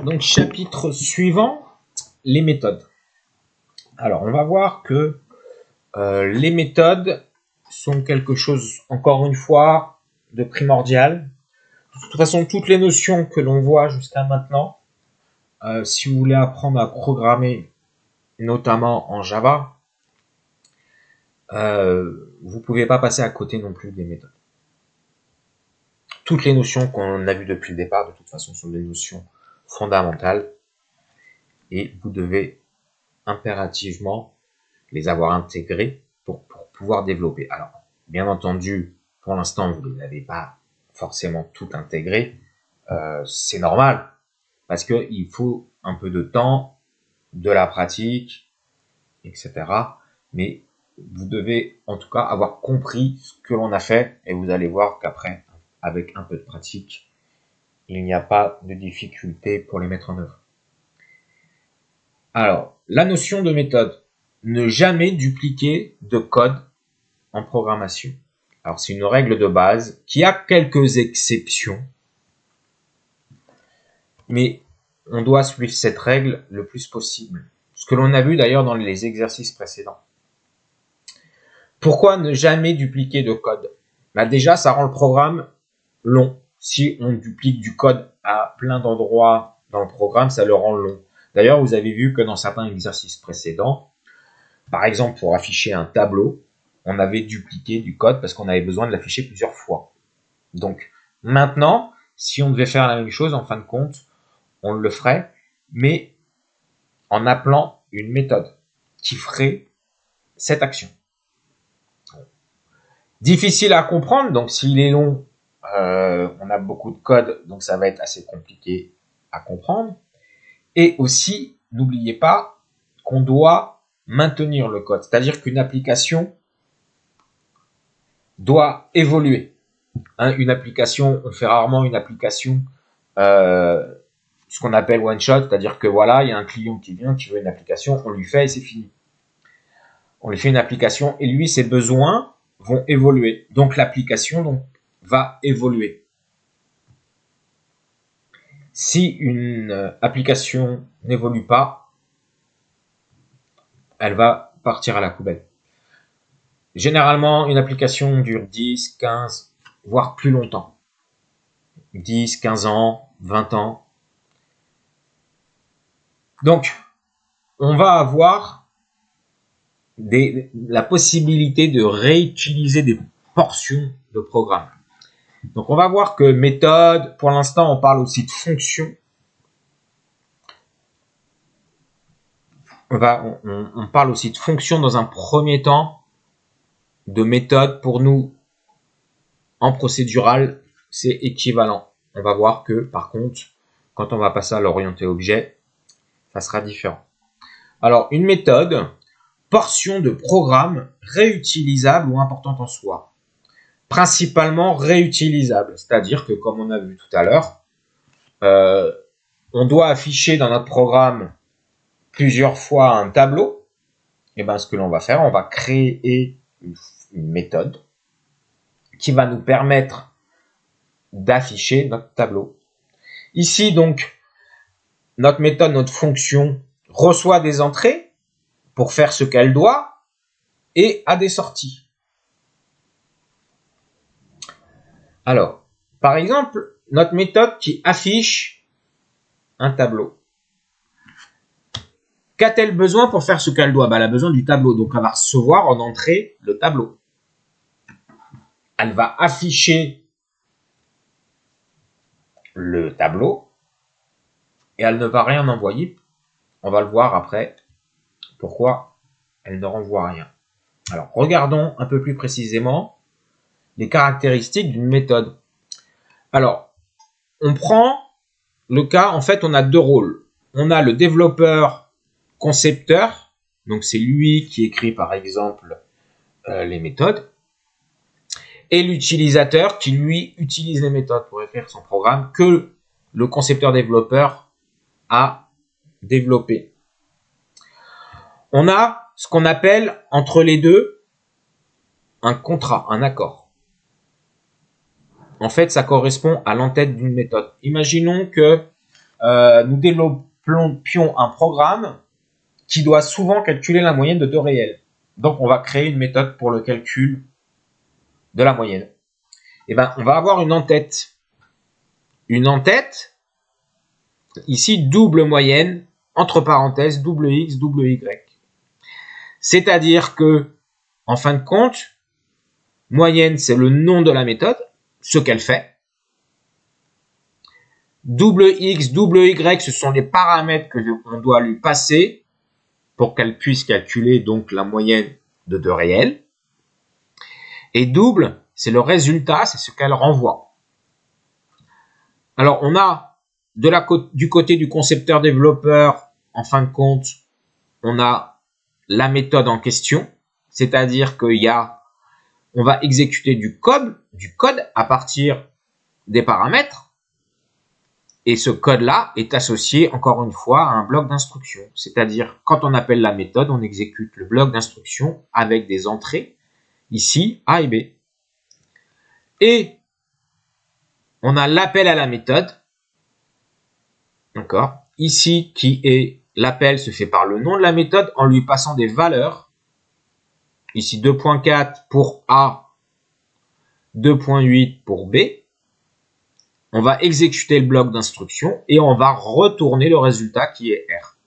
Donc, chapitre suivant, les méthodes. Alors, on va voir que les méthodes sont quelque chose, encore une fois, de primordial. De toute façon, toutes les notions que l'on voit jusqu'à maintenant, si vous voulez apprendre à programmer, notamment en Java, vous ne pouvez pas passer à côté non plus des méthodes. Toutes les notions qu'on a vues depuis le départ, de toute façon, sont des notions fondamentales et vous devez impérativement les avoir intégrées pour pouvoir développer. Alors, bien entendu, pour l'instant, vous ne les avez pas forcément toutes intégrées. C'est normal, parce qu'il faut un peu de temps, de la pratique, etc. Mais vous devez en tout cas avoir compris ce que l'on a fait et vous allez voir qu'après, avec un peu de pratique, il n'y a pas de difficulté pour les mettre en œuvre. Alors, la notion de méthode. Ne jamais dupliquer de code en programmation. Alors, c'est une règle de base qui a quelques exceptions, mais on doit suivre cette règle le plus possible. Ce que l'on a vu d'ailleurs dans les exercices précédents. Pourquoi ne jamais dupliquer de code? Déjà, ça rend le programme long. Si on duplique du code à plein d'endroits dans le programme, ça le rend long. D'ailleurs, vous avez vu que dans certains exercices précédents, par exemple, pour afficher un tableau, on avait dupliqué du code parce qu'on avait besoin de l'afficher plusieurs fois. Donc, maintenant, si on devait faire la même chose, en fin de compte, on le ferait, mais en appelant une méthode qui ferait cette action. Difficile à comprendre, donc s'il est long, on a beaucoup de code, donc ça va être assez compliqué à comprendre. Et aussi, n'oubliez pas qu'on doit maintenir le code, c'est-à-dire qu'une application doit évoluer. Une application, on fait rarement une application, ce qu'on appelle one shot, c'est-à-dire que voilà, il y a un client qui vient, qui veut une application, on lui fait et c'est fini. On lui fait une application et lui, ses besoins vont évoluer. Donc l'application va évoluer. Si une application n'évolue pas, elle va partir à la poubelle. Généralement, une application dure 10, 15, voire plus longtemps. 10, 15 ans, 20 ans. Donc, on va avoir la possibilité de réutiliser des portions de programme. Donc, on va voir que méthode, pour l'instant, on parle aussi de fonction. On parle aussi de fonction dans un premier temps. De méthode, pour nous, en procédural, c'est équivalent. On va voir que, par contre, quand on va passer à l'orienté objet, ça sera différent. Alors, une méthode, portion de programme réutilisable ou importante en soi. Principalement réutilisable, c'est-à-dire que, comme on a vu tout à l'heure, on doit afficher dans notre programme plusieurs fois un tableau. Et bien, ce que l'on va faire, on va créer une méthode qui va nous permettre d'afficher notre tableau. Ici, donc, notre méthode, notre fonction reçoit des entrées pour faire ce qu'elle doit et a des sorties. Alors, par exemple, notre méthode qui affiche un tableau. Qu'a-t-elle besoin pour faire ce qu'elle doit? Elle a besoin du tableau, donc elle va recevoir en entrée le tableau. Elle va afficher le tableau et elle ne va rien envoyer. On va le voir après pourquoi elle ne renvoie rien. Alors, regardons un peu plus précisément les caractéristiques d'une méthode. Alors, on prend le cas, en fait, on a deux rôles. On a le développeur concepteur, donc c'est lui qui écrit par exemple les méthodes, et l'utilisateur qui lui utilise les méthodes pour écrire son programme que le concepteur-développeur a développé. On a ce qu'on appelle entre les deux un contrat, un accord. En fait, ça correspond à l'entête d'une méthode. Imaginons que nous développions un programme qui doit souvent calculer la moyenne de deux réels. Donc, on va créer une méthode pour le calcul de la moyenne. Et ben, on va avoir une en-tête. Une en-tête, ici, double moyenne, entre parenthèses, double x, double y. C'est-à-dire que, en fin de compte, moyenne, c'est le nom de la méthode, ce qu'elle fait. Double x, double y, ce sont les paramètres que on doit lui passer pour qu'elle puisse calculer donc la moyenne de deux réels. Et double, c'est le résultat, c'est ce qu'elle renvoie. Alors, on a du côté du concepteur-développeur, en fin de compte, on a la méthode en question, c'est-à-dire on va exécuter du code à partir des paramètres. Et ce code-là est associé, encore une fois, à un bloc d'instruction. C'est-à-dire, quand on appelle la méthode, on exécute le bloc d'instruction avec des entrées, ici, A et B. Et on a l'appel à la méthode, d'accord, ici, qui est, l'appel se fait par le nom de la méthode en lui passant des valeurs. Ici, 2.4 pour A, 2.8 pour B. On va exécuter le bloc d'instruction et on va retourner le résultat qui est R.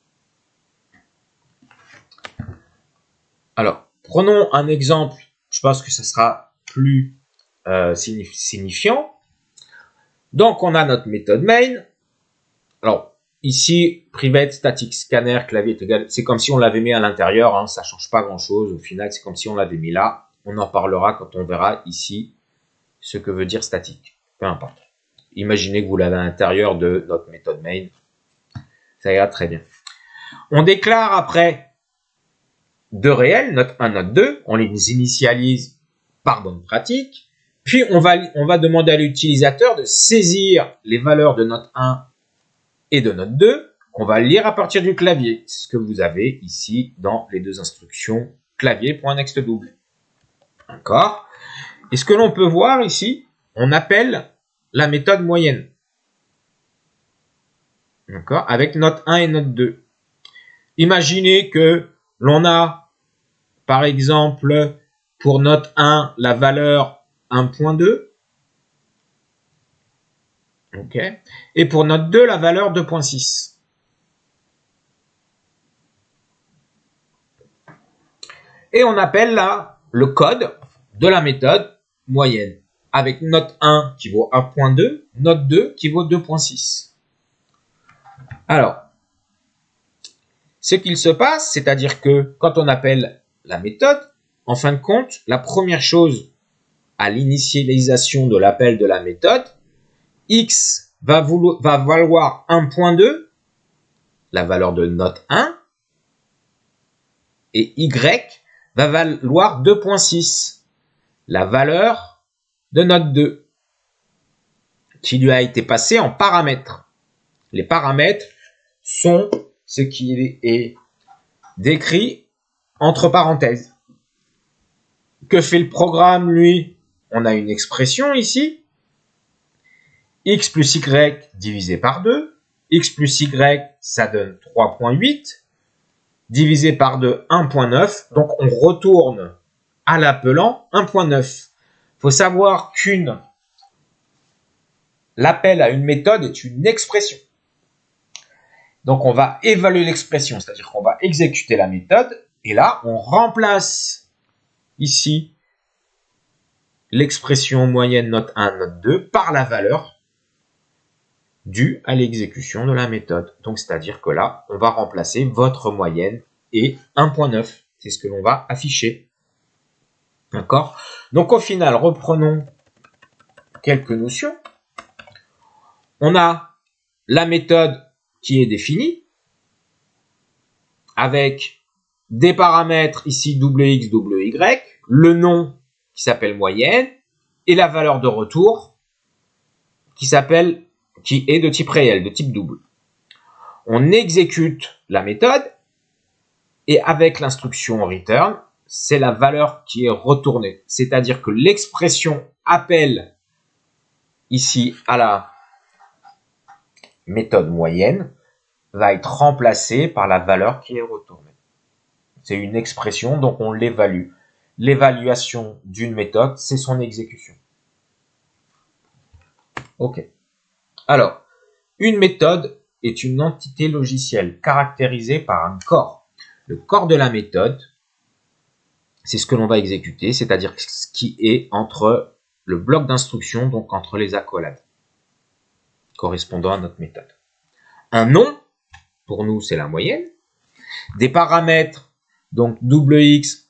Alors, prenons un exemple, je pense que ce sera plus signifiant. Donc, on a notre méthode main. Alors, ici, private static scanner clavier est égal, c'est comme si on l'avait mis à l'intérieur, hein, ça ne change pas grand-chose. Au final, c'est comme si on l'avait mis là. On en parlera quand on verra ici ce que veut dire statique. Peu importe. Imaginez que vous l'avez à l'intérieur de notre méthode main. Ça ira très bien. On déclare après deux réels, note 1, note 2. On les initialise par bonne pratique. Puis, on va demander à l'utilisateur de saisir les valeurs de note 1 et de note 2. On va lire à partir du clavier. C'est ce que vous avez ici dans les deux instructions clavier.next double. D'accord? Et ce que l'on peut voir ici, on appelle la méthode moyenne. D'accord? Avec note 1 et note 2. Imaginez que l'on a, par exemple, pour note 1, la valeur 1.2. OK. Et pour note 2, la valeur 2.6. Et on appelle là le code de la méthode moyenne. Avec note 1 qui vaut 1.2, note 2 qui vaut 2.6. Alors, ce qu'il se passe, c'est-à-dire que quand on appelle la méthode, en fin de compte, la première chose à l'initialisation de l'appel de la méthode, x va valoir 1.2, la valeur de note 1, et y va valoir 2.6, la valeur de note 2, qui lui a été passée en paramètres. Les paramètres sont ce qui est décrit entre parenthèses. Que fait le programme, lui? On a une expression ici. X plus Y divisé par 2. X plus Y, ça donne 3.8. Divisé par 2, 1.9. Donc, on retourne à l'appelant 1.9. Il faut savoir l'appel à une méthode est une expression. Donc, on va évaluer l'expression, c'est-à-dire qu'on va exécuter la méthode. Et là, on remplace ici l'expression moyenne note 1, note 2 par la valeur due à l'exécution de la méthode. Donc, c'est-à-dire que là, on va remplacer votre moyenne et 1.9. C'est ce que l'on va afficher. D'accord? Donc, au final, reprenons quelques notions. On a la méthode qui est définie avec des paramètres ici x, y, le nom qui s'appelle moyenne et la valeur de retour qui est de type réel, de type double. On exécute la méthode et avec l'instruction return, c'est la valeur qui est retournée. C'est-à-dire que l'expression appelle ici à méthode moyenne va être remplacée par la valeur qui est retournée. C'est une expression, donc on l'évalue. L'évaluation d'une méthode, c'est son exécution. Ok. Alors, une méthode est une entité logicielle caractérisée par un corps. Le corps de la méthode, c'est ce que l'on va exécuter, c'est-à-dire ce qui est entre le bloc d'instruction, donc entre les accolades, correspondant à notre méthode. Un nom, pour nous, c'est la moyenne. Des paramètres, donc double x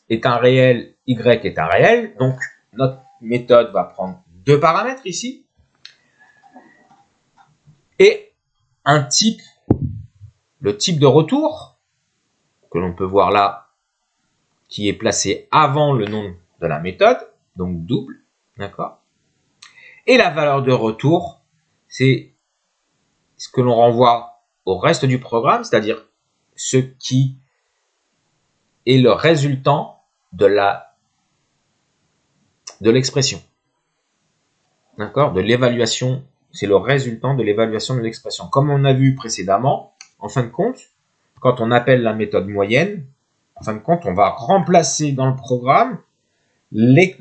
est un réel, y est un réel. Donc, notre méthode va prendre deux paramètres ici. Et un type, le type de retour, que l'on peut voir là, qui est placé avant le nom de la méthode, donc double, d'accord. Et la valeur de retour, c'est ce que l'on renvoie au reste du programme, c'est-à-dire ce qui est le résultant de l'expression. D'accord? De l'évaluation, c'est le résultant de l'évaluation de l'expression. Comme on a vu précédemment, en fin de compte, quand on appelle la méthode moyenne, en fin de compte, on va remplacer dans le programme l'appel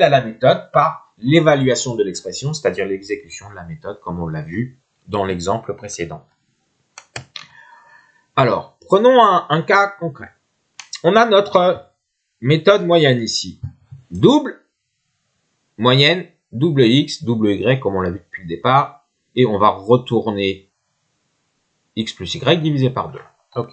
à la méthode par l'évaluation de l'expression, c'est-à-dire l'exécution de la méthode, comme on l'a vu dans l'exemple précédent. Alors, prenons un cas concret. On a notre méthode moyenne ici. Double, moyenne, double x, double y, comme on l'a vu depuis le départ. Et on va retourner x plus y divisé par 2. Ok.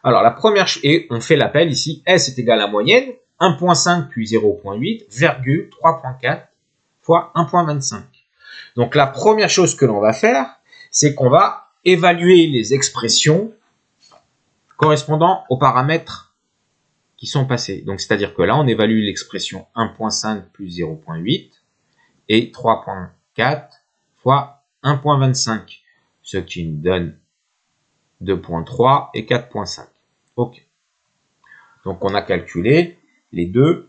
Alors, la première, et on fait l'appel ici, S est égal à moyenne, 1.5 puis 0.8, virgule 3.4 fois 1.25. Donc, la première chose que l'on va faire, c'est qu'on va évaluer les expressions correspondant aux paramètres qui sont passés. Donc, c'est-à-dire que là, on évalue l'expression 1.5 plus 0.8 et 3.4 fois 1.25, ce qui nous donne 2.3 et 4.5. Ok. Donc, on a calculé les deux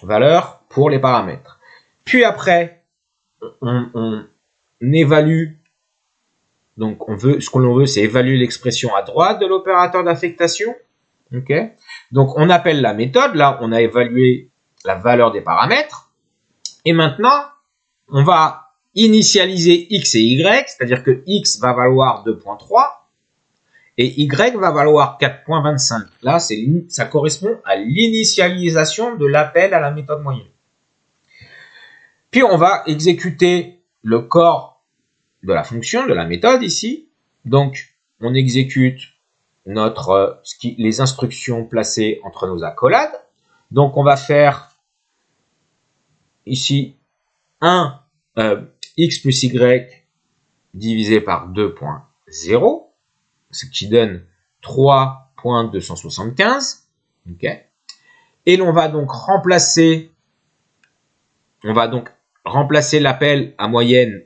valeurs pour les paramètres. Puis après, on évalue. Donc, ce que l'on veut, c'est évaluer l'expression à droite de l'opérateur d'affectation. Ok. Donc, on appelle la méthode. Là, on a évalué la valeur des paramètres. Et maintenant, on va initialiser x et y, c'est-à-dire que x va valoir 2.3 et y va valoir 4.25. Là, ça correspond à l'initialisation de l'appel à la méthode moyenne. Puis, on va exécuter le corps de la fonction, de la méthode ici. Donc, on exécute les instructions placées entre nos accolades. Donc, on va faire ici 1 x plus y divisé par 2.0, ce qui donne 3.275. Okay. Et l'on va donc remplacer l'appel à moyenne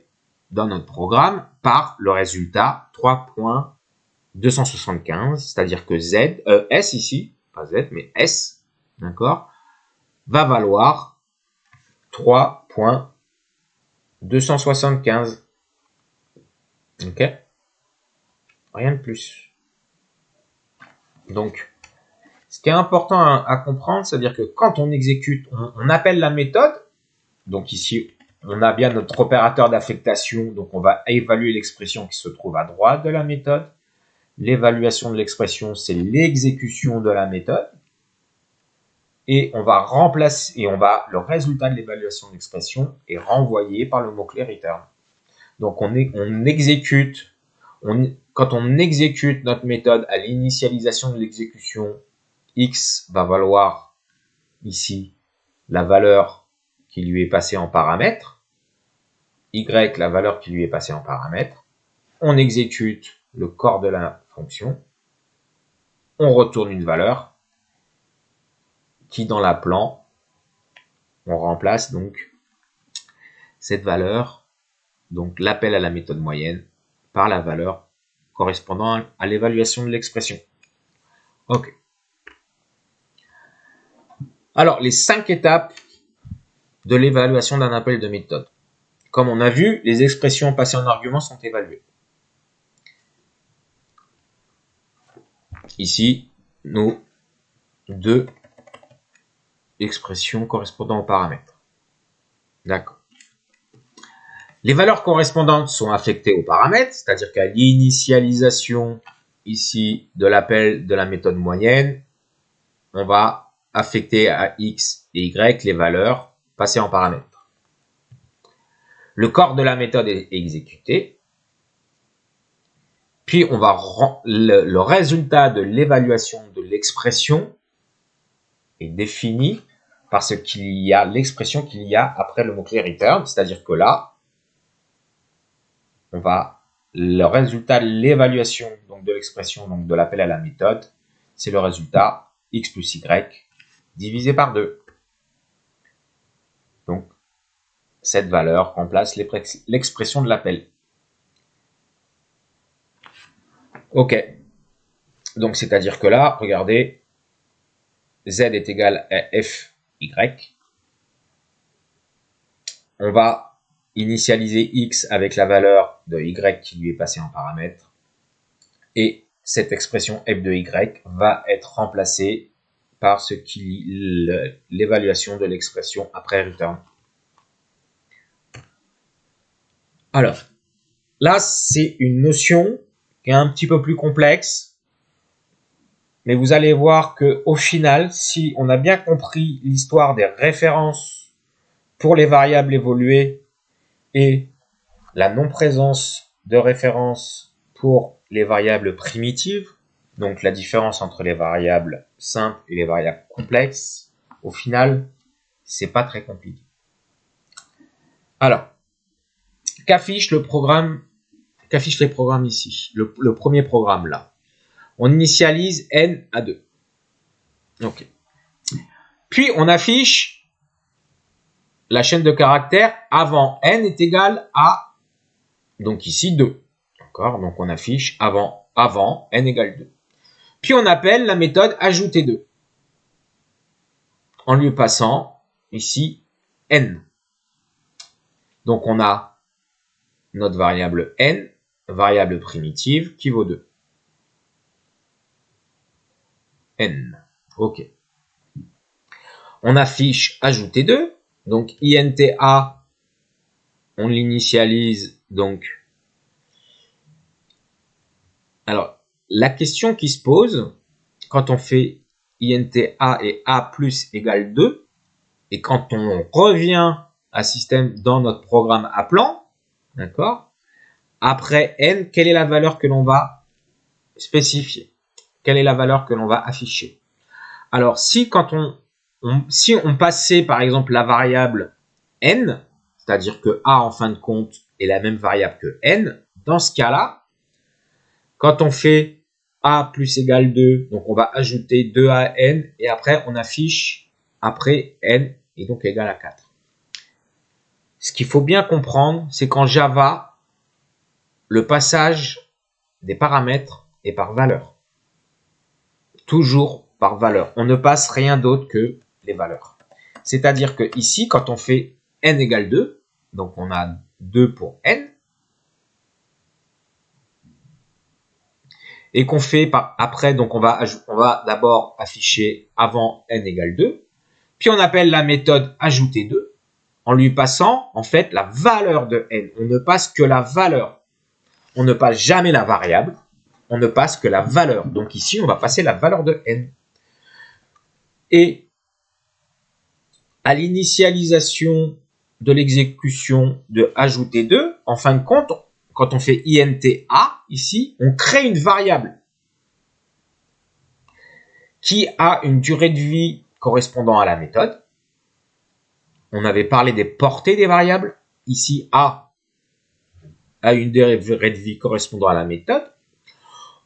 dans notre programme par le résultat 3.275, c'est-à-dire que S ici, pas Z, mais S, d'accord, va valoir 3.275. Ok. Rien de plus. Donc, ce qui est important à comprendre, c'est-à-dire que quand on exécute, on appelle la méthode. Donc ici, on a bien notre opérateur d'affectation. Donc, on va évaluer l'expression qui se trouve à droite de la méthode. L'évaluation de l'expression, c'est l'exécution de la méthode. Et on va remplacer, le résultat de l'évaluation de l'expression est renvoyé par le mot-clé return. Donc, quand on exécute notre méthode à l'initialisation de l'exécution, x va valoir ici la valeur qui lui est passée en paramètre, y la valeur qui lui est passée en paramètre. On exécute le corps de la fonction, on retourne une valeur qui dans l'appelant, on remplace donc cette valeur, donc l'appel à la méthode moyenne, par la valeur correspondant à l'évaluation de l'expression. Ok. Alors, les 5 étapes de l'évaluation d'un appel de méthode. comme on a vu, les expressions passées en argument sont évaluées. Ici, nos deux expressions correspondant aux paramètres. D'accord. Les valeurs correspondantes sont affectées aux paramètres, c'est-à-dire qu'à l'initialisation ici de l'appel de la méthode moyenne, on va affecter à x et y les valeurs passées en paramètres. Le corps de la méthode est exécuté, puis on va le résultat de l'évaluation de l'expression est défini par ce qu'il y a, l'expression qu'il y a après le mot-clé return, c'est-à-dire que là, on va le résultat, l'évaluation donc de l'expression donc de l'appel à la méthode, c'est le résultat x plus y divisé par 2. Donc cette valeur remplace l'expression de l'appel. Ok. Donc c'est-à-dire que là, regardez, z est égal à f y. On va initialiser x avec la valeur de y qui lui est passée en paramètre. Et cette expression f de y va être remplacée par ce qui l'évaluation de l'expression après return. Alors, là, c'est une notion qui est un petit peu plus complexe. Mais vous allez voir que au final, si on a bien compris l'histoire des références pour les variables évoluées et la non-présence de référence pour les variables primitives, donc la différence entre les variables simples et les variables complexes, au final, c'est pas très compliqué. Alors, qu'affiche le programme, qu'affiche les programmes ici, le premier programme là. On initialise n à 2. Ok. Puis on affiche la chaîne de caractères avant n est égal à, donc ici 2. D'accord? Donc on affiche avant n égale 2. Puis on appelle la méthode ajouter 2 en lui passant ici n. Donc on a notre variable n, variable primitive qui vaut 2. N. Ok. On affiche ajouter 2. Donc INTA, on l'initialise donc. Alors, la question qui se pose, quand on fait INTA et A plus égale 2, et quand on revient à système dans notre programme appelant, d'accord, après n, quelle est la valeur que l'on va spécifier? Quelle est la valeur que l'on va afficher? Alors, si quand si on passait par exemple la variable n, c'est-à-dire que a en fin de compte est la même variable que n, dans ce cas-là, quand on fait a plus égale 2, donc on va ajouter 2 à n et après on affiche après n est donc égal à 4. Ce qu'il faut bien comprendre, c'est qu'en Java, le passage des paramètres est par valeur. Toujours par valeur. On ne passe rien d'autre que les valeurs. C'est-à-dire que ici, quand on fait n égale 2, donc on a 2 pour n, et qu'on fait après, donc on va d'abord afficher avant n égale 2, puis on appelle la méthode ajouter 2, en lui passant en fait la valeur de n. On ne passe que la valeur. On ne passe jamais la variable, on ne passe que la valeur. Donc ici, on va passer la valeur de n. Et à l'initialisation de l'exécution de ajouter 2, en fin de compte, quand on fait INTA, ici, on crée une variable qui a une durée de vie correspondant à la méthode. On avait parlé des portées des variables. Ici, A a une durée de vie correspondant à la méthode.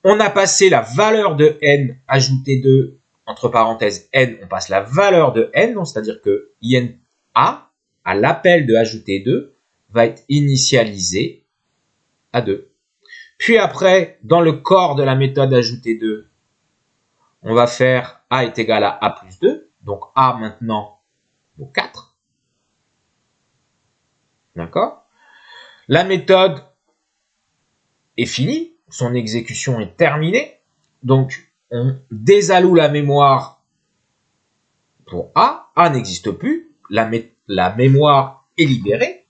On a passé la valeur de n, ajouter 2, entre parenthèses n, on passe la valeur de n, c'est-à-dire que INA, à l'appel de ajouter 2, va être initialisé à 2. Puis après, dans le corps de la méthode ajouter 2, on va faire a est égal à a plus 2, donc a maintenant vaut 4. D'accord? La méthode est finie, son exécution est terminée. Donc, on désalloue la mémoire pour A. A n'existe plus. La mémoire est libérée.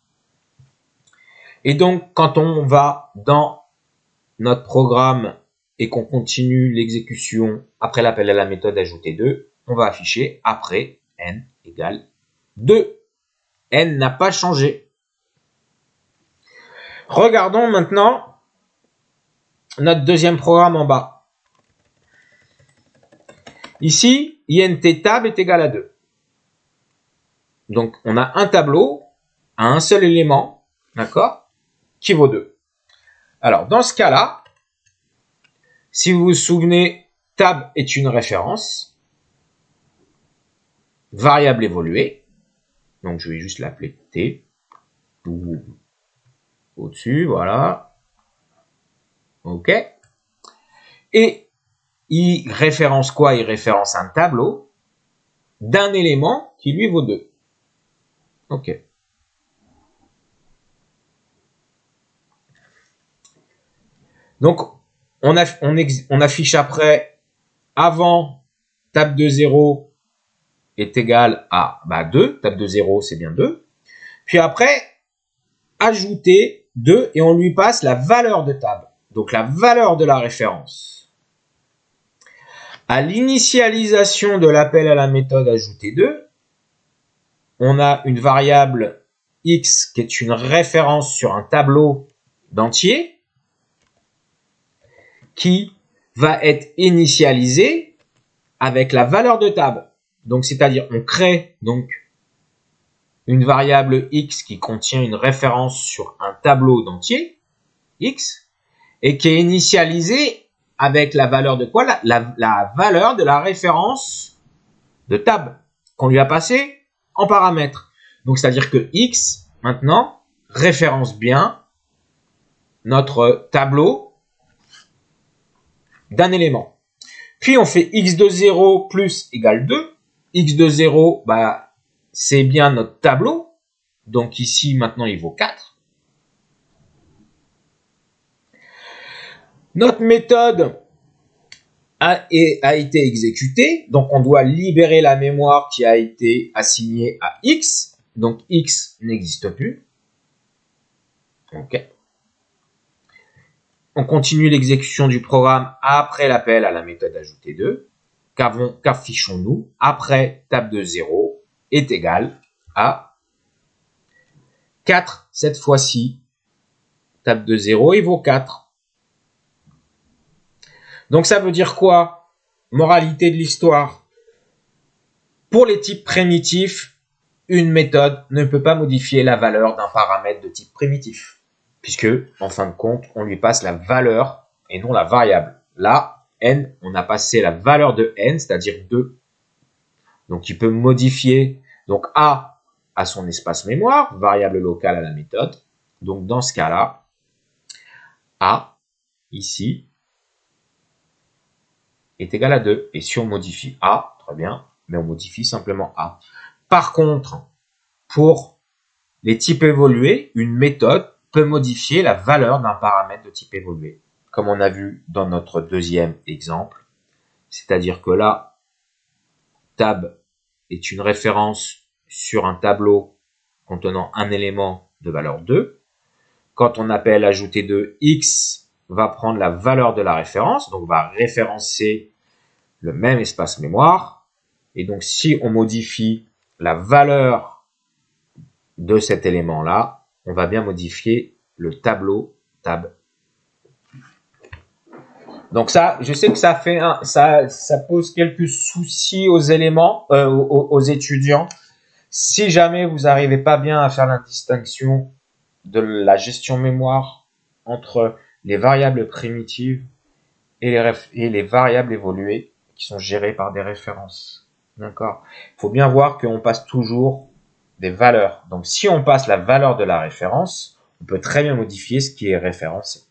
Et donc, quand on va dans notre programme et qu'on continue l'exécution après l'appel à la méthode ajouter 2, on va afficher après n égale 2. N n'a pas changé. Regardons maintenant notre deuxième programme en bas. Ici, int tab est égal à 2. Donc, on a un tableau à un seul élément, d'accord, qui vaut 2. Alors, dans ce cas-là, si vous vous souvenez, tab est une référence, variable évoluée, donc je vais juste l'appeler t, tout au-dessus, voilà, ok, et il référence quoi? Il référence un tableau d'un élément qui lui vaut 2. Ok. Donc, on affiche après, avant tab de 0 est égal à 2, tab de 0 c'est bien 2. Puis après, ajouter 2 et on lui passe la valeur de tab, donc la valeur de la référence. À l'initialisation de l'appel à la méthode ajouter 2, on a une variable x qui est une référence sur un tableau d'entier qui va être initialisée avec la valeur de tab. Donc, c'est-à-dire, on crée donc une variable x qui contient une référence sur un tableau d'entier, x, et qui est initialisée avec la valeur de quoi? La valeur de la référence de tab qu'on lui a passé en paramètre. Donc, c'est-à-dire que x, maintenant, référence bien notre tableau d'un élément. Puis, on fait x de 0 plus égale 2. X de 0, c'est bien notre tableau. Donc, ici, maintenant, il vaut 4. Notre méthode a été exécutée. Donc, on doit libérer la mémoire qui a été assignée à x. Donc, x n'existe plus. OK. On continue l'exécution du programme après l'appel à la méthode ajouter 2. Qu'affichons-nous? Après tab de 0 est égal à 4 cette fois-ci. Tab de 0 il vaut 4. Donc ça veut dire quoi? Moralité de l'histoire. Pour les types primitifs, une méthode ne peut pas modifier la valeur d'un paramètre de type primitif, puisque, en fin de compte, on lui passe la valeur et non la variable. Là, n, on a passé la valeur de n, c'est-à-dire 2. Donc, il peut modifier. Donc, A a son espace mémoire, variable locale à la méthode. Donc, dans ce cas-là, A, ici, est égal à 2. Et si on modifie A, très bien, mais on modifie simplement A. Par contre, pour les types évolués, une méthode peut modifier la valeur d'un paramètre de type évolué, comme on a vu dans notre deuxième exemple. C'est-à-dire que là, tab est une référence sur un tableau contenant un élément de valeur 2. Quand on appelle ajouter 2, x va prendre la valeur de la référence, donc va référencer le même espace mémoire. Et donc, si on modifie la valeur de cet élément-là, on va bien modifier le tableau tab. Donc ça, je sais que ça fait ça pose quelques soucis aux éléments, aux étudiants. Si jamais vous n'arrivez pas bien à faire la distinction de la gestion mémoire entre les variables primitives et les variables évoluées qui sont gérées par des références. D'accord? Il faut bien voir qu'on passe toujours des valeurs. Donc, si on passe la valeur de la référence, on peut très bien modifier ce qui est référencé.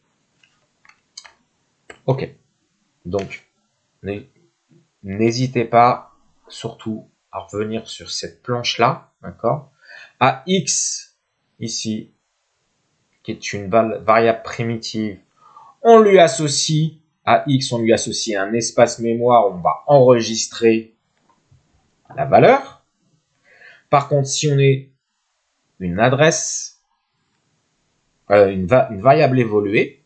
Ok. Donc, n'hésitez pas, surtout, à revenir sur cette planche-là, d'accord? À x, ici, qui est une variable primitive, on lui associe à x, on lui associe un espace mémoire où on va enregistrer la valeur. Par contre, si on est une adresse, une variable évoluée,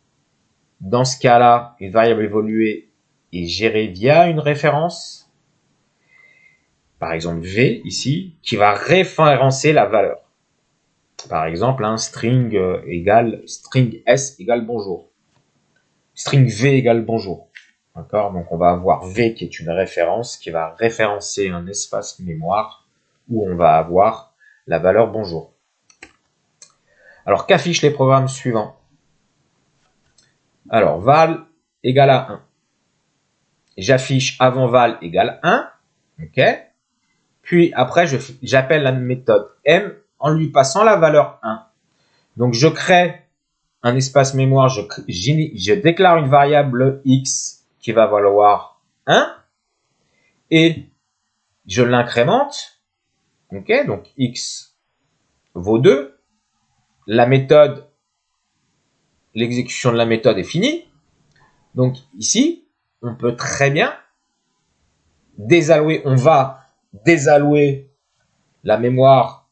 dans ce cas-là, une variable évoluée est gérée via une référence, par exemple v ici, qui va référencer la valeur. Par exemple, un string s égale bonjour. String v égale bonjour. D'accord? Donc on va avoir v qui est une référence qui va référencer un espace mémoire où on va avoir la valeur bonjour. Alors qu'affichent les programmes suivants? Alors val égale à 1. J'affiche avant val égale 1. Ok. Puis après j'appelle la méthode m en lui passant la valeur 1. Donc je crée un espace mémoire, je déclare une variable x qui va valoir 1 et je l'incrémente. Ok, donc x vaut 2. La méthode, l'exécution de la méthode est finie. Donc ici, on peut très bien désallouer, on va désallouer la mémoire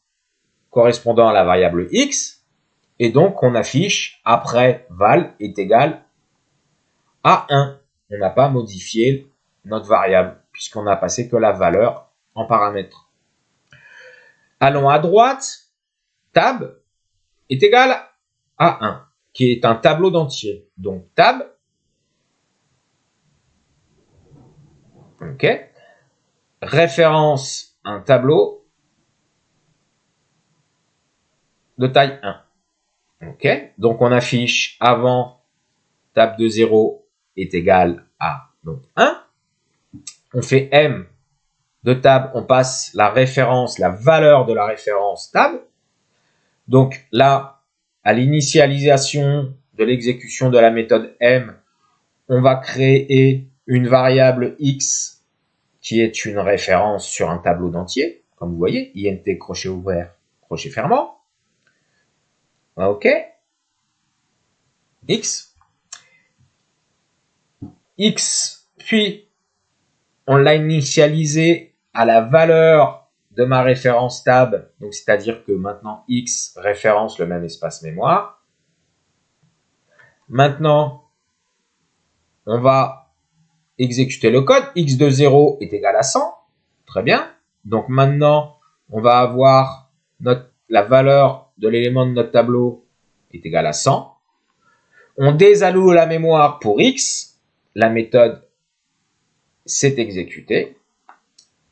correspondant à la variable x et donc on affiche après val est égal à 1. On n'a pas modifié notre variable puisqu'on n'a passé que la valeur en paramètre. Allons à droite, tab est égal à 1, qui est un tableau d'entier. Donc tab, ok, référence un tableau de taille 1. Ok, donc on affiche avant tab de 0 est égal à donc 1. On fait m de tab, on passe la référence, la valeur de la référence tab. Donc là, à l'initialisation de l'exécution de la méthode m, on va créer une variable x qui est une référence sur un tableau d'entier, comme vous voyez, int crochet ouvert, crochet fermant. Ok. X. X, puis on l'a initialisé à la valeur de ma référence tab, donc c'est-à-dire que maintenant x référence le même espace mémoire. Maintenant, on va exécuter le code. X de 0 est égal à 100. Très bien. Donc maintenant, on va avoir la valeur de l'élément de notre tableau est égale à 100. On désalloue la mémoire pour x. La méthode s'est exécutée.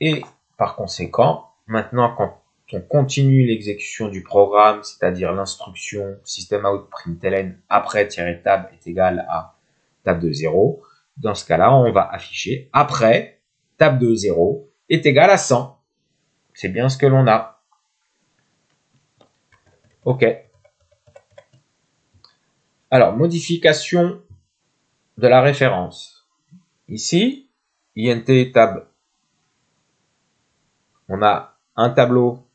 Et par conséquent, maintenant, quand on continue l'exécution du programme, c'est-à-dire l'instruction systemout.println après -tab est égal à tab de 0, dans ce cas-là, on va afficher après tab de 0 est égal à 100. C'est bien ce que l'on a. OK. Alors, modification de la référence. Ici, int tab. On a un tableau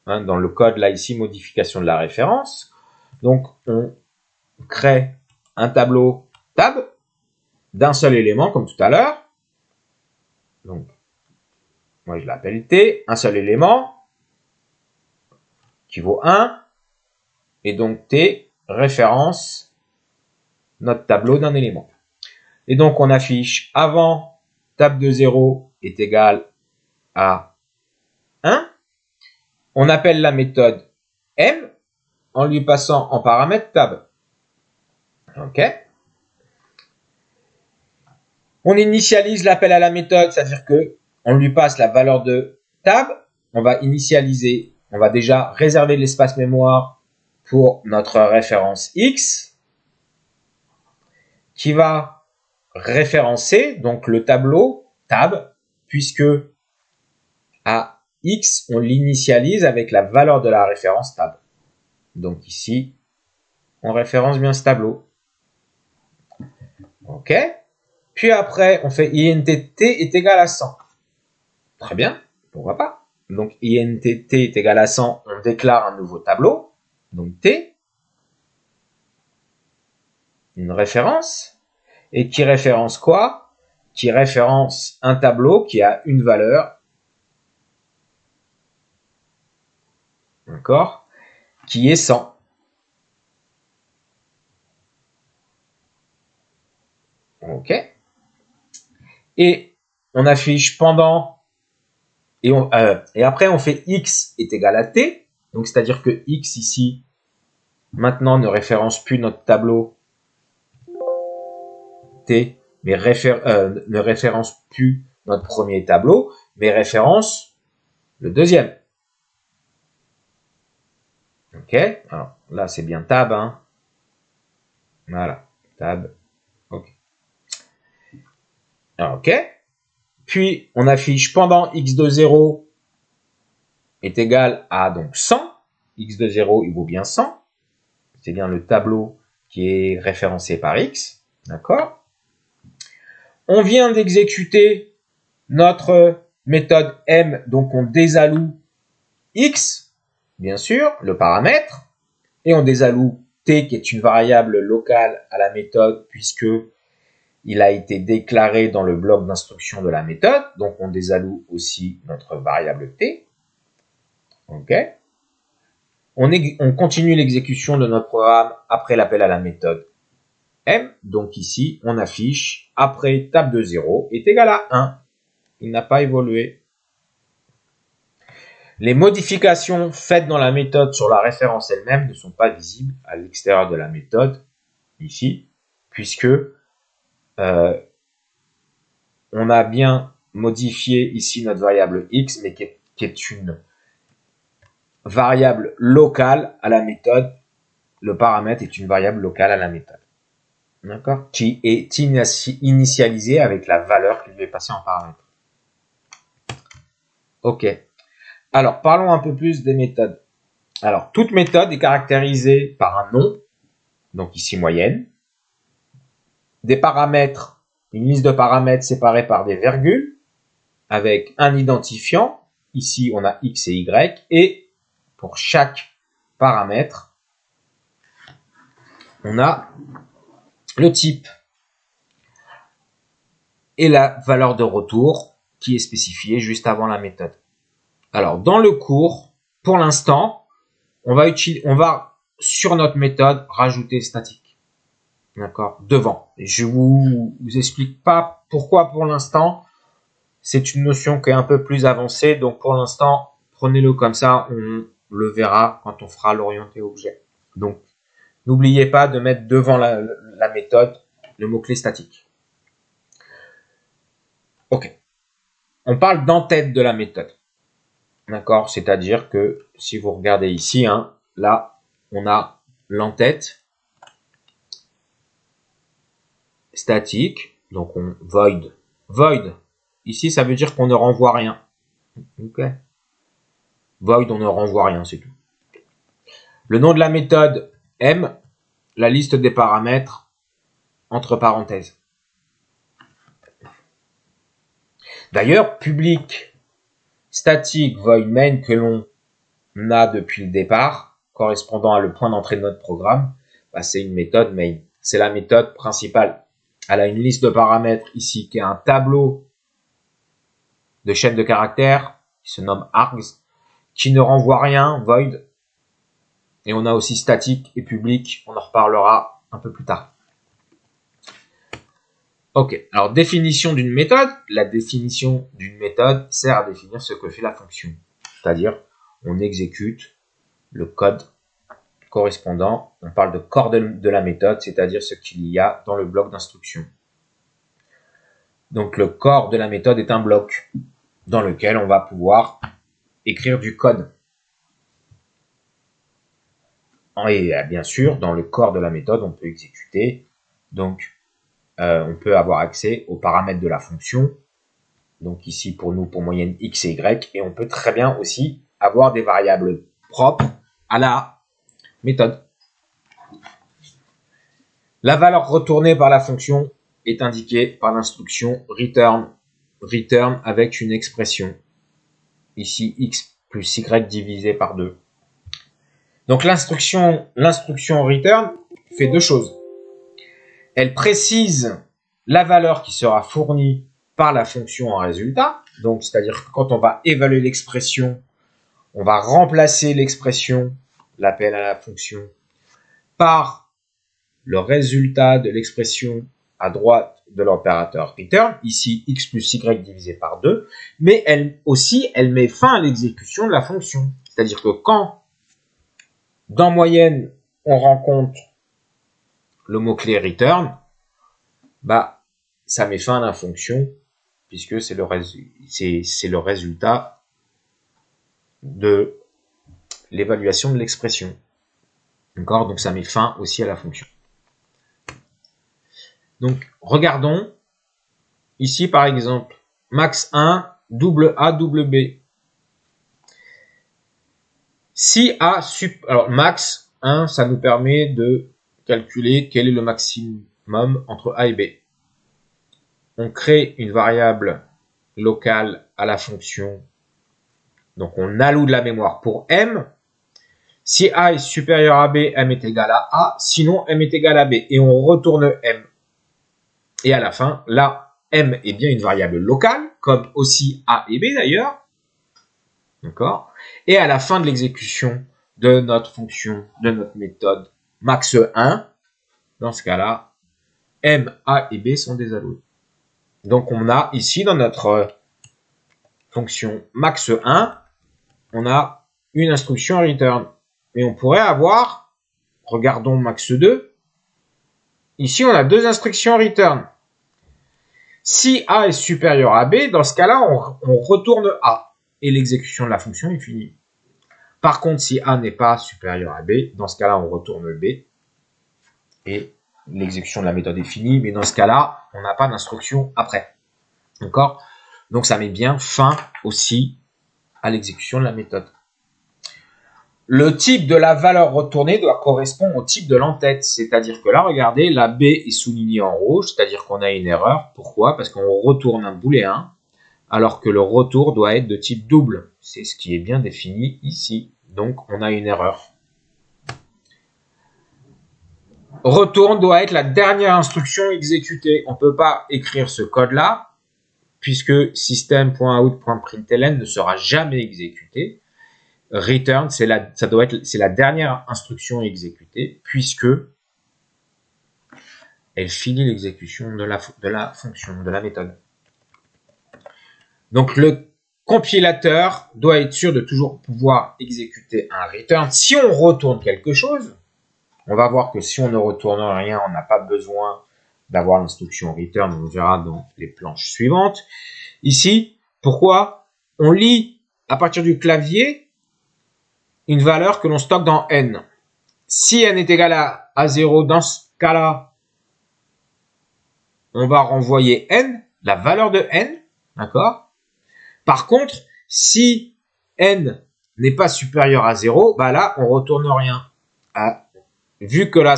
dans le code, là, ici, modification de la référence. Donc, on crée un tableau tab d'un seul élément, comme tout à l'heure. Donc, moi, je l'appelle t, un seul élément, qui vaut 1. Et donc, t référence notre tableau d'un élément. Et donc, on affiche avant tab de 0 est égal à 1. On appelle la méthode m en lui passant en paramètre tab. OK. On initialise l'appel à la méthode, c'est-à-dire que on lui passe la valeur de tab. On va initialiser, on va déjà réserver l'espace mémoire pour notre référence x qui va référencer donc le tableau tab puisque à x on l'initialise avec la valeur de la référence tab. Donc ici on référence bien ce tableau. OK. Puis après on fait int t est égal à 100. Très bien, pourquoi pas. Donc int t est égal à 100, on déclare un nouveau tableau, donc t. une référence. Et qui référence quoi? Qui référence un tableau qui a une valeur, d'accord, qui est 100. Ok. Et on affiche pendant, et après on fait x est égal à t. Donc c'est-à-dire que x ici, maintenant ne référence plus notre tableau t, mais ne référence plus notre premier tableau, mais référence le deuxième. Ok. Alors là c'est bien tab, hein. Voilà, tab. Ok. Alors, ok. Puis on affiche pendant x de 0 est égal à donc 100. X de 0 il vaut bien 100. C'est bien le tableau qui est référencé par x. D'accord. On vient d'exécuter notre méthode M, donc on désalloue x, bien sûr, le paramètre, et on désalloue t qui est une variable locale à la méthode puisque il a été déclaré dans le bloc d'instruction de la méthode, donc on désalloue aussi notre variable t. Ok. On continue l'exécution de notre programme après l'appel à la méthode M. Donc ici, on affiche après tab de 0 est égal à 1. Il n'a pas évolué. Les modifications faites dans la méthode sur la référence elle-même ne sont pas visibles à l'extérieur de la méthode, ici, puisque on a bien modifié ici notre variable x, mais qui est une variable locale à la méthode. Le paramètre est une variable locale à la méthode. D'accord? Qui est initialisée avec la valeur qui lui est passée en paramètre. Ok. Alors, parlons un peu plus des méthodes. Alors, toute méthode est caractérisée par un nom, donc ici moyenne, des paramètres, une liste de paramètres séparés par des virgules, avec un identifiant, ici on a x et y, et pour chaque paramètre, on a le type et la valeur de retour qui est spécifiée juste avant la méthode. Alors, dans le cours, pour l'instant, on va sur notre méthode rajouter statique. D'accord, devant. Je vous explique pas pourquoi pour l'instant. C'est une notion qui est un peu plus avancée, donc pour l'instant, prenez-le comme ça, on le verra quand on fera l'orienté objet. Donc, n'oubliez pas de mettre devant la méthode le mot-clé statique. Ok. On parle d'en-tête de la méthode. D'accord, c'est-à-dire que si vous regardez ici, hein, là, on a l'en-tête statique, donc on void. Void, ici, ça veut dire qu'on ne renvoie rien. Ok. Void, on ne renvoie rien, c'est tout. Le nom de la méthode M, la liste des paramètres, entre parenthèses. D'ailleurs, public statique void main que l'on a depuis le départ, correspondant à le point d'entrée de notre programme, bah, c'est une méthode main. C'est la méthode principale. Elle a une liste de paramètres ici qui est un tableau de chaîne de caractères qui se nomme args, qui ne renvoie rien, void. Et on a aussi statique et public, on en reparlera un peu plus tard. Ok, alors définition d'une méthode. La définition d'une méthode sert à définir ce que fait la fonction. C'est-à-dire, on exécute le code correspondant. On parle de corps de la méthode, c'est-à-dire ce qu'il y a dans le bloc d'instruction. Donc le corps de la méthode est un bloc dans lequel on va pouvoir écrire du code. Et bien sûr, dans le corps de la méthode, on peut exécuter. Donc, on peut avoir accès aux paramètres de la fonction. Donc ici, pour nous, pour moyenne x et y. Et on peut très bien aussi avoir des variables propres à la méthode. La valeur retournée par la fonction est indiquée par l'instruction return. Return avec une expression. Ici, x plus y divisé par 2. Donc l'instruction return fait deux choses. Elle précise la valeur qui sera fournie par la fonction en résultat. Donc, c'est-à-dire que quand on va évaluer l'expression, on va remplacer l'expression, l'appel à la fonction, par le résultat de l'expression à droite de l'opérateur return, ici x plus y divisé par 2, mais elle aussi, elle met fin à l'exécution de la fonction. C'est-à-dire que quand, dans moyenne, on rencontre le mot-clé return, bah, ça met fin à la fonction, puisque c'est le résultat de l'évaluation de l'expression. D'accord? Donc ça met fin aussi à la fonction. Donc, regardons. Ici, par exemple, max 1, double A, double B. Si A, alors max 1, ça nous permet de calculer quel est le maximum entre A et B. On crée une variable locale à la fonction. Donc, on alloue de la mémoire pour M. Si A est supérieur à B, M est égal à A. Sinon, M est égal à B. Et on retourne M. Et à la fin, là, M est bien une variable locale, comme aussi A et B d'ailleurs. D'accord? Et à la fin de l'exécution de notre fonction, de notre méthode max 1, dans ce cas-là, M, A et B sont désalloués. Donc on a ici dans notre fonction max 1, on a une instruction return. Mais on pourrait avoir, regardons max 2, ici on a deux instructions return. Si A est supérieur à B, dans ce cas-là, on retourne A et l'exécution de la fonction est finie. Par contre, si A n'est pas supérieur à B, dans ce cas-là, on retourne B et l'exécution de la méthode est finie. Mais dans ce cas-là, on n'a pas d'instruction après. D'accord? Donc, ça met bien fin aussi à l'exécution de la méthode. Le type de la valeur retournée doit correspondre au type de l'entête. C'est-à-dire que là, regardez, la B est soulignée en rouge, c'est-à-dire qu'on a une erreur. Pourquoi? Parce qu'on retourne un booléen, alors que le retour doit être de type double. C'est ce qui est bien défini ici. Donc, on a une erreur. Retourne doit être la dernière instruction exécutée. On ne peut pas écrire ce code-là, puisque system.out.println ne sera jamais exécuté. Return, c'est la dernière instruction exécutée, puisque elle finit l'exécution de la fonction, de la méthode. Donc, le compilateur doit être sûr de toujours pouvoir exécuter un return. Si on retourne quelque chose, on va voir que si on ne retourne rien, on n'a pas besoin d'avoir l'instruction return. On verra dans les planches suivantes. Ici, pourquoi? On lit à partir du clavier une valeur que l'on stocke dans n. Si n est égal à 0, dans ce cas-là, on va renvoyer n, la valeur de n, d'accord? Par contre, si n n'est pas supérieur à 0, bah là, on retourne rien. Vu que là,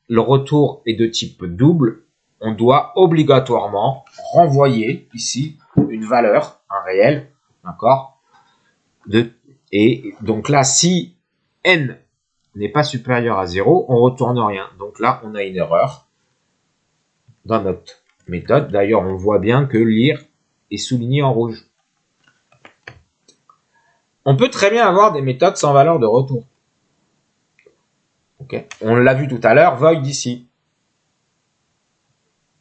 le retour est de type double, on doit obligatoirement renvoyer ici une valeur, un réel, d'accord? Et donc là, si n n'est pas supérieur à 0, on retourne rien. Donc là, on a une erreur dans notre méthode. D'ailleurs, on voit bien que lire est souligné en rouge. On peut très bien avoir des méthodes sans valeur de retour. Okay. On l'a vu tout à l'heure, void ici.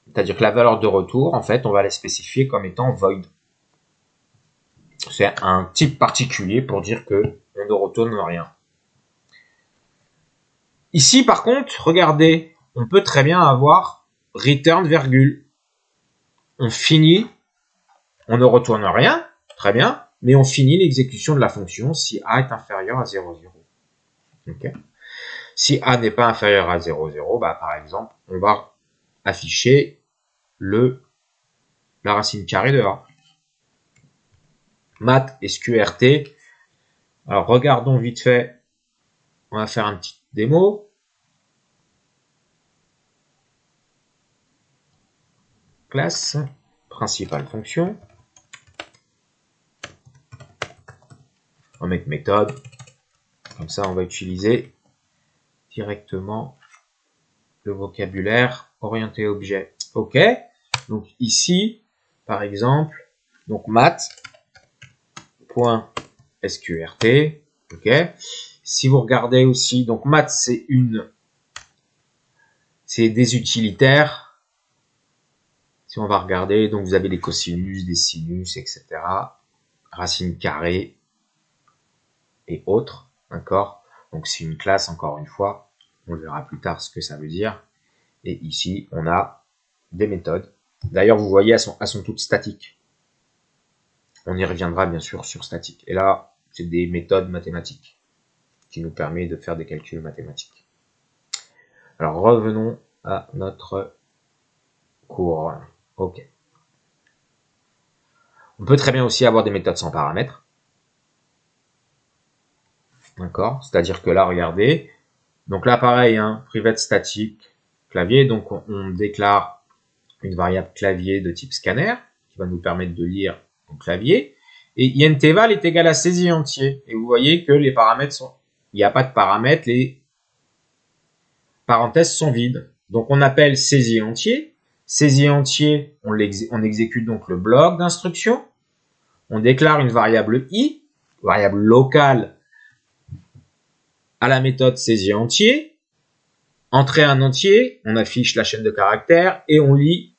C'est-à-dire que la valeur de retour, en fait, on va la spécifier comme étant void. C'est un type particulier pour dire que on ne retourne rien. Ici, par contre, regardez, on peut très bien avoir return virgule. On finit, on ne retourne rien, très bien, mais on finit l'exécution de la fonction si A est inférieur à 0,0. Okay. Si A n'est pas inférieur à 0,0, bah, par exemple, on va afficher la racine carrée de A. Math SQRT. Alors, regardons vite fait. On va faire une petite démo. Classe, principale fonction. On va mettre méthode. Comme ça, on va utiliser directement le vocabulaire orienté objet. OK. Donc ici, par exemple, donc math.sqrt. OK. Si vous regardez aussi, donc math, c'est des utilitaires. Si on va regarder, donc vous avez des cosinus, des sinus, etc. Racine carrée et autres. D'accord. Donc c'est une classe, encore une fois. On verra plus tard ce que ça veut dire. Et ici, on a des méthodes. D'ailleurs, vous voyez, elles sont toutes statiques. On y reviendra bien sûr sur statique. Et là, c'est des méthodes mathématiques qui nous permettent de faire des calculs mathématiques. Alors, revenons à notre cours. OK. On peut très bien aussi avoir des méthodes sans paramètres. D'accord. C'est-à-dire que là, regardez. Donc là, pareil, hein, private statique, clavier. Donc, on déclare une variable clavier de type scanner qui va nous permettre de lire au clavier. Et intval est égal à saisie entier. Et vous voyez que les paramètres sont... Il n'y a pas de paramètres, les parenthèses sont vides. Donc on appelle saisie entier. Saisie entier, on exécute donc le bloc d'instruction. On déclare une variable i, variable locale à la méthode saisie entier. Entrer un entier, on affiche la chaîne de caractères et on lit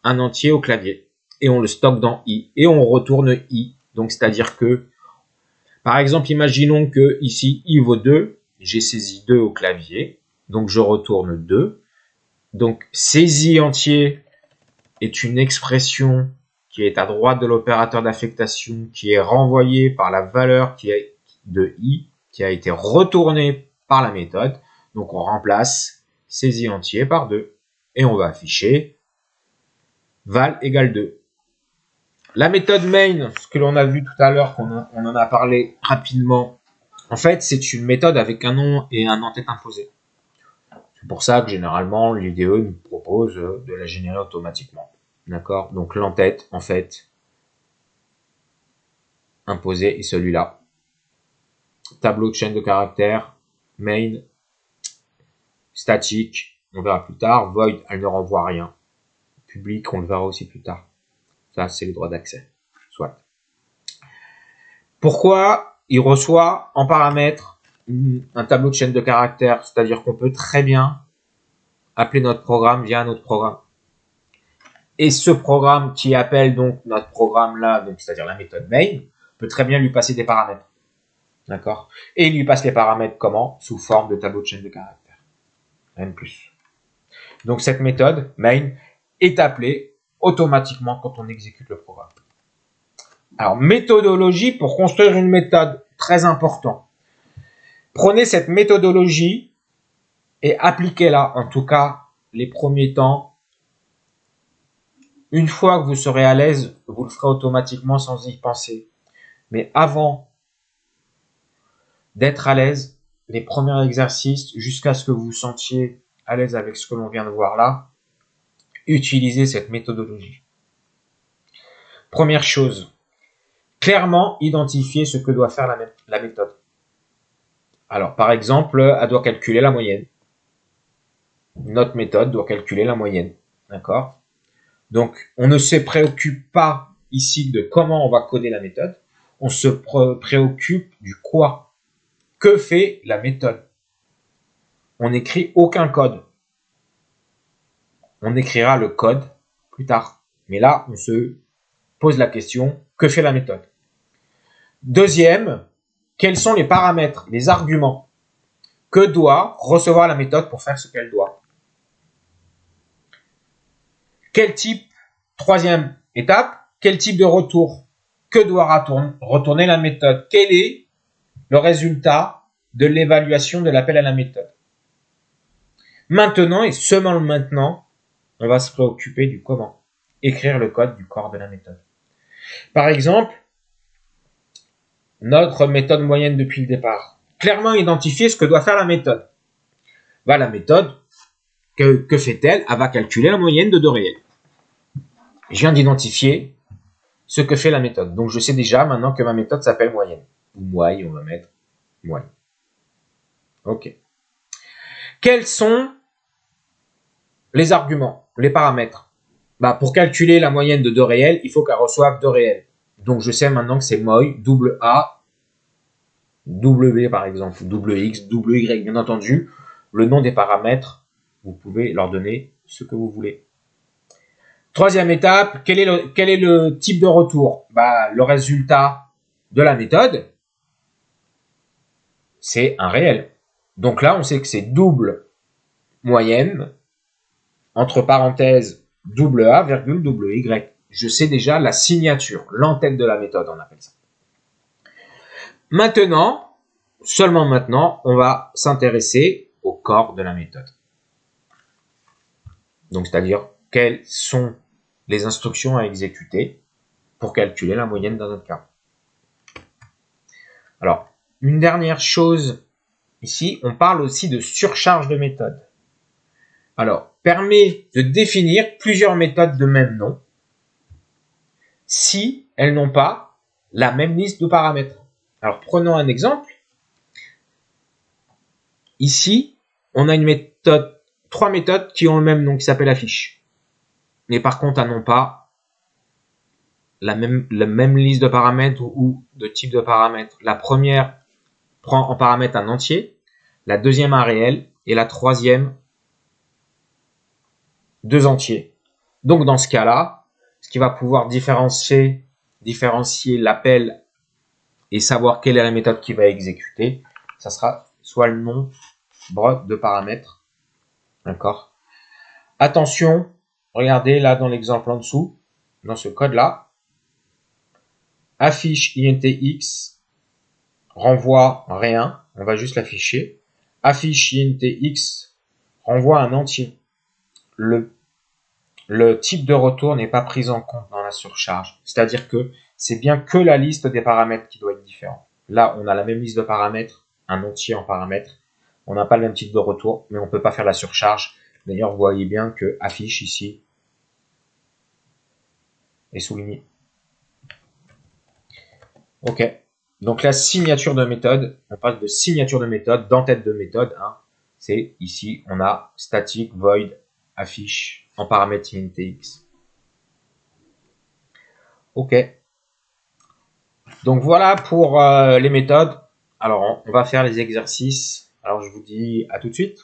un entier au clavier. Et on le stocke dans i. Et on retourne i. Donc c'est-à-dire que, par exemple, imaginons que ici i vaut 2. J'ai saisi 2 au clavier. Donc je retourne 2. Donc saisie entier est une expression qui est à droite de l'opérateur d'affectation, qui est renvoyée par la valeur de i, qui a été retournée par la méthode. Donc on remplace saisie entier par 2. Et on va afficher val égale 2. La méthode main, ce que l'on a vu tout à l'heure, on en a parlé rapidement, en fait, c'est une méthode avec un nom et un en-tête imposé. C'est pour ça que généralement, l'IDE nous propose de la générer automatiquement. D'accord? Donc l'en-tête, en fait, imposé est celui-là. Tableau de chaîne de caractères, main, statique, on verra plus tard. Void, elle ne renvoie rien. Public, on le verra aussi plus tard. Ça, c'est les droits d'accès. Soit. Pourquoi il reçoit en paramètre un tableau de chaîne de caractères? C'est-à-dire qu'on peut très bien appeler notre programme via un autre programme. Et ce programme qui appelle donc notre programme là, donc c'est-à-dire la méthode main, peut très bien lui passer des paramètres. D'accord? Et il lui passe les paramètres comment? Sous forme de tableau de chaîne de caractères. Rien de plus. Donc cette méthode main est appelée automatiquement quand on exécute le programme. Alors, méthodologie pour construire une méthode, très important. Prenez cette méthodologie et appliquez-la, en tout cas, les premiers temps. Une fois que vous serez à l'aise, vous le ferez automatiquement sans y penser. Mais avant d'être à l'aise, les premiers exercices, jusqu'à ce que vous vous sentiez à l'aise avec ce que l'on vient de voir là, utilisez cette méthodologie. Première chose, clairement identifier ce que doit faire la méthode. Alors, par exemple, elle doit calculer la moyenne. Notre méthode doit calculer la moyenne. D'accord? Donc, on ne se préoccupe pas ici de comment on va coder la méthode. On se préoccupe du quoi. Que fait la méthode? On n'écrit aucun code. On écrira le code plus tard. Mais là, on se pose la question, que fait la méthode? Deuxième, quels sont les paramètres, les arguments que doit recevoir la méthode pour faire ce qu'elle doit? Quel type, troisième étape, quel type de retour? Que doit retourner la méthode? Quel est le résultat de l'évaluation de l'appel à la méthode? Maintenant, et seulement maintenant, on va se préoccuper du comment. Écrire le code du corps de la méthode. Par exemple, notre méthode moyenne depuis le départ. Clairement identifier ce que doit faire la méthode. La méthode, que fait-elle? Elle va calculer la moyenne de 2 réels. Je viens d'identifier ce que fait la méthode. Donc je sais déjà maintenant que ma méthode s'appelle moyenne. Ou moyenne, on va mettre moyenne. Ok. Quels sont les arguments, les paramètres. Bah, pour calculer la moyenne de deux réels, il faut qu'elle reçoive deux réels. Donc, je sais maintenant que c'est moy, double A, double B par exemple, double X, double Y, bien entendu. Le nom des paramètres, vous pouvez leur donner ce que vous voulez. Troisième étape, quel est le type de retour? Bah, le résultat de la méthode, c'est un réel. Donc là, on sait que c'est double moyenne, entre parenthèses, double A, virgule, double Y. Je sais déjà la signature, l'entête de la méthode, on appelle ça. Maintenant, seulement maintenant, on va s'intéresser au corps de la méthode. Donc, c'est-à-dire, quelles sont les instructions à exécuter pour calculer la moyenne dans notre cas. Alors, une dernière chose, ici, on parle aussi de surcharge de méthode. Alors, permet de définir plusieurs méthodes de même nom si elles n'ont pas la même liste de paramètres. Alors, prenons un exemple. Ici, on a une méthode, trois méthodes qui ont le même nom, qui s'appelle affiche. Mais par contre, elles n'ont pas la même liste de paramètres ou de type de paramètres. La première prend en paramètre un entier, la deuxième un réel et la troisième deux entiers. Donc dans ce cas-là, ce qui va pouvoir différencier l'appel et savoir quelle est la méthode qui va exécuter, ça sera soit le nom de paramètres. D'accord. Attention, regardez là dans l'exemple en dessous, dans ce code-là, affiche intx renvoie rien, on va juste l'afficher. Affiche intx renvoie un entier. Le type de retour n'est pas pris en compte dans la surcharge. C'est-à-dire que c'est bien que la liste des paramètres qui doit être différente. Là, on a la même liste de paramètres, un entier en paramètres. On n'a pas le même type de retour, mais on ne peut pas faire la surcharge. D'ailleurs, vous voyez bien que affiche ici est souligné. Ok. Donc la signature de méthode, on parle de signature de méthode, d'entête de méthode. Hein. C'est ici, on a static void affiche en paramètre intx. Ok. Donc voilà pour les méthodes. Alors on va faire les exercices. Alors je vous dis à tout de suite.